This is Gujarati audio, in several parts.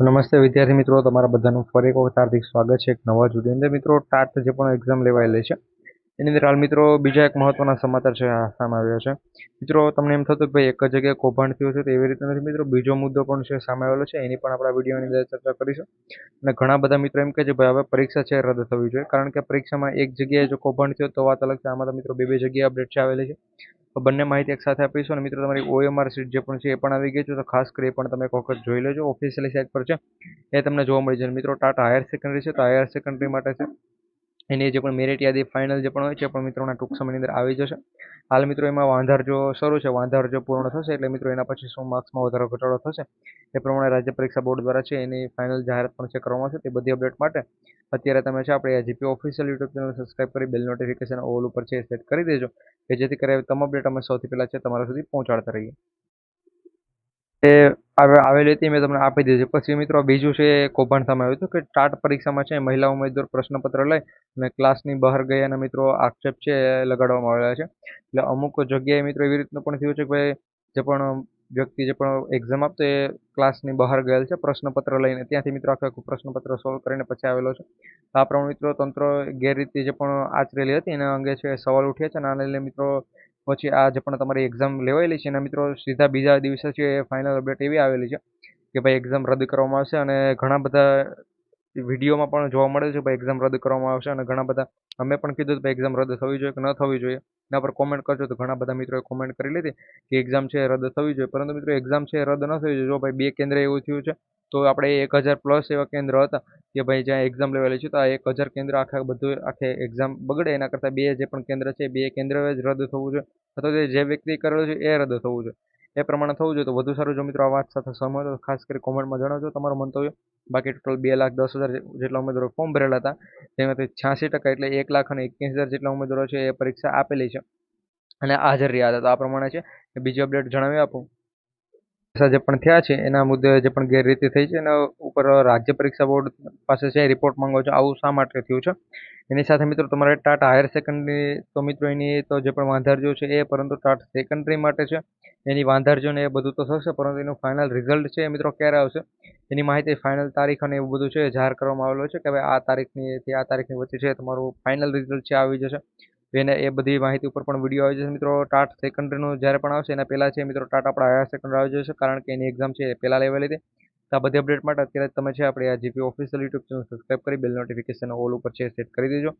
નમસ્તે વિદ્યાર્થી મિત્રો, તમારા બધાનું ફરી એક વખત હાર્દિક સ્વાગત છે એક નવા જુદી અંદર. મિત્રો, ટાટ જે પણ એક્ઝામ લેવાયેલી છે એની અંદર હાલ મિત્રો બીજા એક મહત્વના સમાચાર છે સામે આવ્યા છે. મિત્રો, તમને એમ થતું કે ભાઈ એક જ જગ્યાએ કૌભાંડ થયું છે, તો એવી રીતે નથી મિત્રો. બીજો મુદ્દો પણ છે સામે આવેલો છે, એની પણ આપણા વિડીયોની અંદર ચર્ચા કરીશું. અને ઘણા બધા મિત્રો એમ કહે છે ભાઈ હવે પરીક્ષા છે રદ થવી જોઈએ, કારણ કે પરીક્ષામાં એક જગ્યાએ જો કૌભાંડ થયો તો વાત અલગ છે. આમાં તો મિત્રો બે જગ્યાએ અપડેટ છે આવેલી છે, તો બંને માહિતી એક સાથે આપીશું. અને મિત્રો, તમારી OMR સીટ જે પણ છે એ પણ આવી ગઈ છે, તો ખાસ કરી એ પણ તમે એક વખત જોઈ લેજો. ઓફિશિયલી સાઇટ પર છે, એ તમને જોવા મળી જાય. મિત્રો, ટાટા હાયર સેકન્ડરી છે, તો હાયર સેકન્ડરી માટે છે એની જે પણ મેરિટ યાદી ફાઇનલ જે પણ હોય છે એ પણ મિત્રોના ટૂંક સમયની અંદર આવી જશે. હાલ મિત્રો એમાં વાંધાર જો શરૂ છે, વાંધાર જો પૂર્ણ થશે એટલે મિત્રો એના પછી શું માર્ક્સમાં વધારો ઘટાડો થશે એ પ્રમાણે રાજ્ય પરીક્ષા બોર્ડ દ્વારા છે એની ફાઇનલ જાહેરાત પણ છે કરવામાં આવશે. તે બધી અપડેટ માટે અત્યારે તમે છે આપણે GP official YouTube channel subscribe કરી બેલ નોટિફિકેશન ઓલ ઉપર છે સેટ કરી દેજો, કે જેથી કરીને તમામ અપડેટ અમે સૌથી પહેલા છે તમારા સુધી પહોંચાડતા રહીએ. એ આવેલી હતી મેં તમને આપી દીધી. પછી મિત્રો બીજું છે કૌભાંડ સામે આવ્યું હતું કે ટાટ પરીક્ષામાં છે મહિલા ઉમેદવાર પ્રશ્નપત્ર લઈ અને ક્લાસની બહાર ગયાના મિત્રો આક્ષેપ છે લગાડવામાં આવેલા છે. એટલે અમુક જગ્યાએ મિત્રો એવી રીતનું પણ થયું છે કે ભાઈ જે પણ વ્યક્તિ જે પણ એક્ઝામ આપતો એ ક્લાસની બહાર ગયેલ છે પ્રશ્નપત્ર લઈને, ત્યાંથી મિત્રો આખું પ્રશ્નપત્ર સોલ્વ કરીને પછી આવેલો છે. આ પ્રમાણે મિત્રો તંત્ર ગેરરીતિ જે પણ આચરેલી હતી એના અંગે છે સવાલ ઉઠ્યા છે, અને આને લઈને મિત્રો પછી આ જે પણ તમારી એક્ઝામ લેવાયેલી છે એના મિત્રો સીધા બીજા દિવસે છે ફાઇનલ અપડેટ એવી આવેલી છે કે ભાઈ એક્ઝામ રદ કરવામાં આવશે. અને ઘણા બધા વિડીયોમાં પણ જોવા મળે છે ભાઈ એક્ઝામ રદ કરવામાં આવશે, અને ઘણા બધા અમે પણ કીધું કે ભાઈ એક્ઝામ રદ થવી જોઈએ કે ન થવી જોઈએ એના પર કોમેન્ટ કરજો, તો ઘણા બધા મિત્રોએ કોમેન્ટ કરી લીધી કે એક્ઝામ છે રદ થવી જોઈએ. પરંતુ મિત્રો એક્ઝામ છે રદ ન થવી જોઈએ. જો ભાઈ બે કેન્દ્ર એવું થયું છે તો આપણે 1000 પ્લસ એવા કેન્દ્ર હતા કે ભાઈ જ્યાં એક્ઝામ લેવાયેલી છે, તો આ 1000 કેન્દ્ર આખા બધું આખે એક્ઝામ બગડે એના કરતાં બે જે પણ કેન્દ્ર છે બે કેન્દ્ર જ રદ થવું જોઈએ, અથવા જે વ્યક્તિ કરેલું છે એ રદ થવું જોઈએ. એ પ્રમાણે થવું જોઈએ તો વધુ સારું. જો મિત્રો આ વાત સાથે સહમત તો ખાસ કરી કોમેન્ટમાં જણાવજો તમારું મંતવ્ય. બાકી ટોટલ 2,10,000 જેટલા ઉમેદવારો ફોર્મ ભરેલા હતા, તેમાંથી 86% એટલે 1,81,000 જેટલા ઉમેદવારો છે એ પરીક્ષા આપેલી છે અને હાજર રહ્યા હતા. તો આ પ્રમાણે છે. બીજી અપડેટ જણાવી આપું, જે પણ થયા છે એના મુદ્દે જે પણ ગેરરીતિ થઈ છે એના ઉપર રાજ્ય પરીક્ષા બોર્ડ પાસે છે રિપોર્ટ માંગો છો. આવું શા માટે થયું છે એની સાથે મિત્રો તમારે ટાટ હાયર સેકન્ડરી તો મિત્રો એની તો જે પણ વાંધારજો છે એ, પરંતુ ટાટ સેકન્ડરી માટે છે એની વાંધારજો ને એ બધું તો થશે, પરંતુ એનું ફાઇનલ રિઝલ્ટ છે એ મિત્રો ક્યારે આવશે એની માહિતી ફાઇનલ તારીખ અને એવું બધું છે જાહેર કરવામાં આવેલું છે કે ભાઈ આ તારીખની થી આ તારીખની વચ્ચે છે તમારું ફાઇનલ રિઝલ્ટ છે આવી જશે. એને એ બધી માહિતી ઉપર પણ વિડીયો આવી જશે મિત્રો. ટાટ સેકન્ડરીનું જ્યારે પણ આવશે એના પહેલાં છે મિત્રો ટાટ આપણા હાયર સેકન્ડરી આવી જશે, કારણ કે એની એક્ઝામ છે એ પહેલાં લેવાયેલી હતી. તો આ બધી અપડેટ માટે અત્યારે તમે છે આપણે આ GP official YouTube channel subscribe કરી બેલ નોટિફિકેશન ઓલ ઉપર છે સેટ કરી દેજો.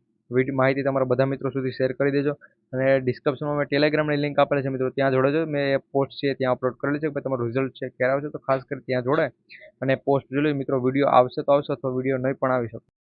માહિતી તમારા બધા મિત્રો સુધી શેર કરી દેજો. અને ડિસ્ક્રિપ્શનમાં મેં ટેલિગ્રામની લિંક આપેલી છે મિત્રો, ત્યાં જોડાજો. મેં એ પોસ્ટ છે ત્યાં અપલોડ કરેલી છે કે ભાઈ તમારું રિઝલ્ટ છે ક્યારે આવશે, તો ખાસ કરી ત્યાં જોડાય અને પોસ્ટ જોઈ મિત્રો. વિડીયો આવશે તો આવશે અથવા વિડીયો નહીં પણ આવી શકે.